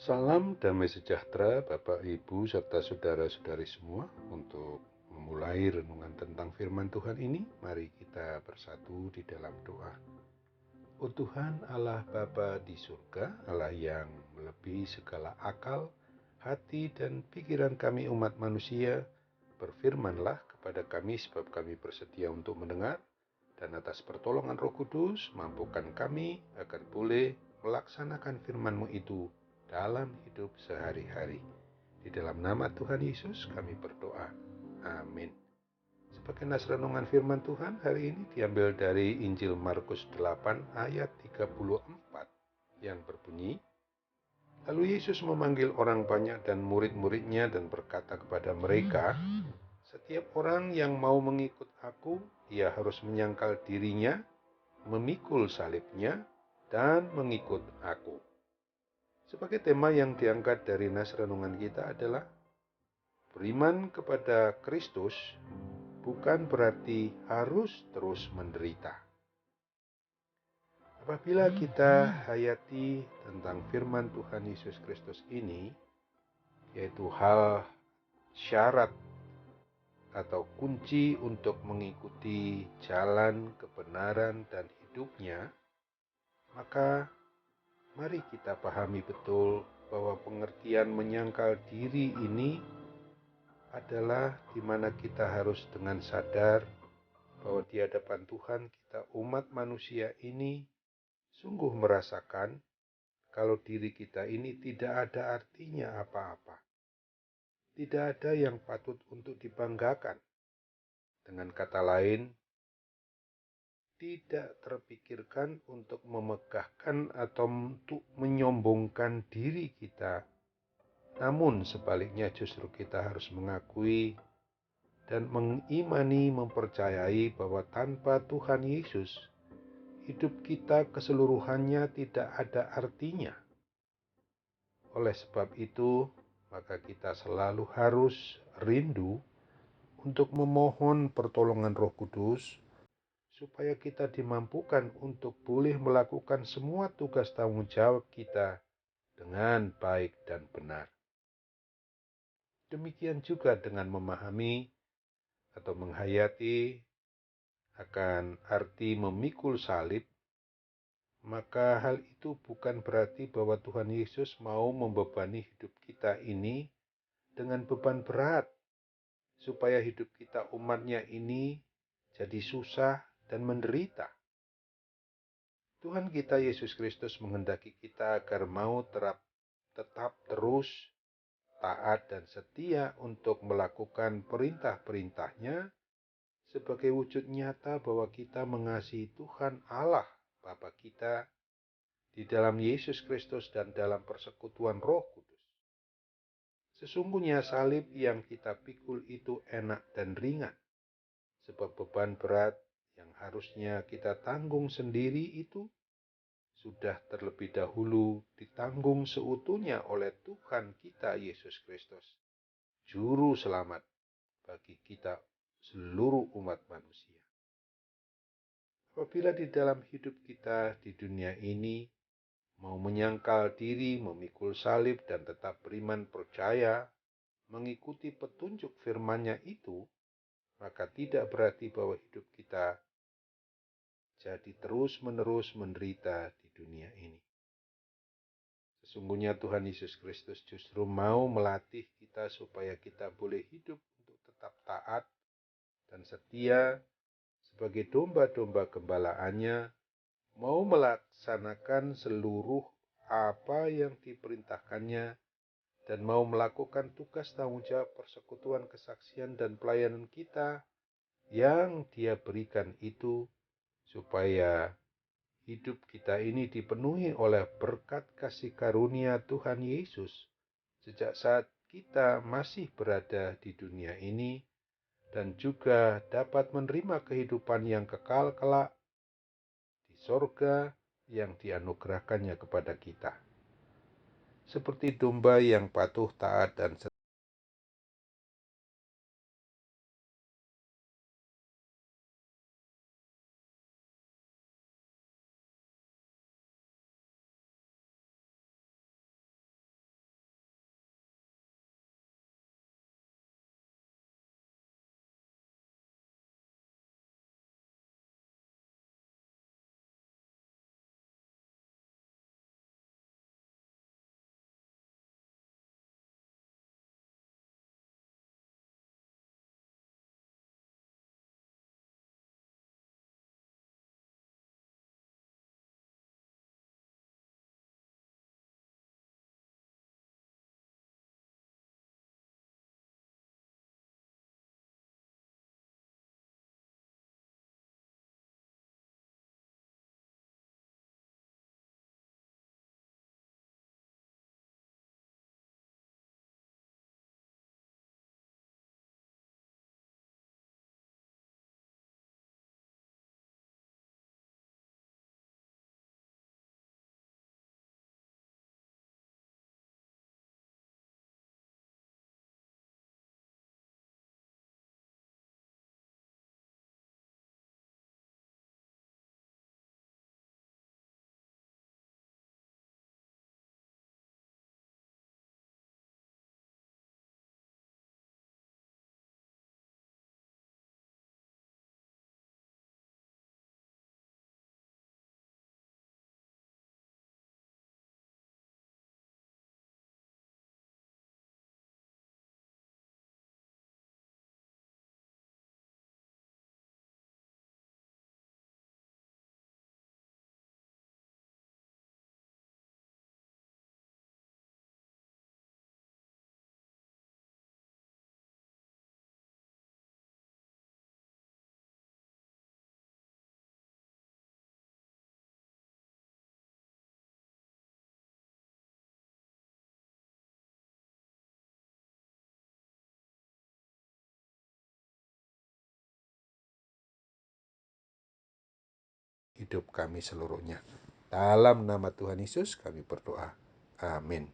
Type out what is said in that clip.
Salam damai sejahtera Bapak Ibu serta saudara-saudari semua. Untuk memulai renungan tentang firman Tuhan ini, mari kita bersatu di dalam doa. Oh Tuhan Allah Bapa di surga, Allah yang melebihi segala akal, hati dan pikiran kami umat manusia, berfirmanlah kepada kami sebab kami bersedia untuk mendengar, dan atas pertolongan Roh Kudus mampukan kami agar boleh melaksanakan firman-Mu itu dalam hidup sehari-hari. Di dalam nama Tuhan Yesus kami berdoa. Amin. Sebagai nas renungan firman Tuhan hari ini diambil dari Injil Markus 8 ayat 34 yang berbunyi, lalu Yesus memanggil orang banyak dan murid-muridnya dan berkata kepada mereka, setiap orang yang mau mengikut aku, ia harus menyangkal dirinya, memikul salibnya, dan mengikut aku. Sebagai tema yang diangkat dari nas renungan kita adalah beriman kepada Kristus bukan berarti harus terus menderita. Apabila kita hayati tentang firman Tuhan Yesus Kristus ini, yaitu hal syarat atau kunci untuk mengikuti jalan kebenaran dan hidupnya, maka mari kita pahami betul bahwa pengertian menyangkal diri ini adalah di mana kita harus dengan sadar bahwa di hadapan Tuhan kita umat manusia ini sungguh merasakan kalau diri kita ini tidak ada artinya apa-apa. Tidak ada yang patut untuk dibanggakan. Dengan kata lain, tidak terpikirkan untuk memegahkan atau untuk menyombongkan diri kita. Namun sebaliknya justru kita harus mengakui dan mengimani, mempercayai bahwa tanpa Tuhan Yesus, hidup kita keseluruhannya tidak ada artinya. Oleh sebab itu, maka kita selalu harus rindu untuk memohon pertolongan Roh Kudus supaya kita dimampukan untuk boleh melakukan semua tugas tanggung jawab kita dengan baik dan benar. Demikian juga dengan memahami atau menghayati akan arti memikul salib, maka hal itu bukan berarti bahwa Tuhan Yesus mau membebani hidup kita ini dengan beban berat, supaya hidup kita umatnya ini jadi susah dan menderita. Tuhan kita Yesus Kristus menghendaki kita agar mau tetap terus taat dan setia untuk melakukan perintah-perintahnya sebagai wujud nyata bahwa kita mengasihi Tuhan Allah Bapa kita di dalam Yesus Kristus dan dalam persekutuan Roh Kudus. Sesungguhnya salib yang kita pikul itu enak dan ringan, sebab beban berat yang harusnya kita tanggung sendiri itu sudah terlebih dahulu ditanggung seutuhnya oleh Tuhan kita Yesus Kristus, Juru Selamat bagi kita seluruh umat manusia. Apabila di dalam hidup kita di dunia ini mau menyangkal diri, memikul salib, dan tetap beriman percaya, mengikuti petunjuk firman-Nya itu, maka tidak berarti bahwa hidup kita jadi terus-menerus menderita di dunia ini. Sesungguhnya Tuhan Yesus Kristus justru mau melatih kita supaya kita boleh hidup untuk tetap taat dan setia sebagai domba-domba gembalaannya, mau melaksanakan seluruh apa yang diperintahkannya dan mau melakukan tugas tanggung jawab persekutuan, kesaksian, dan pelayanan kita yang Dia berikan itu, supaya hidup kita ini dipenuhi oleh berkat kasih karunia Tuhan Yesus sejak saat kita masih berada di dunia ini, dan juga dapat menerima kehidupan yang kekal kelak di sorga yang dianugerahkannya kepada kita. Seperti domba yang patuh, taat, dan hidup kami seluruhnya. Dalam nama Tuhan Yesus kami berdoa. Amin.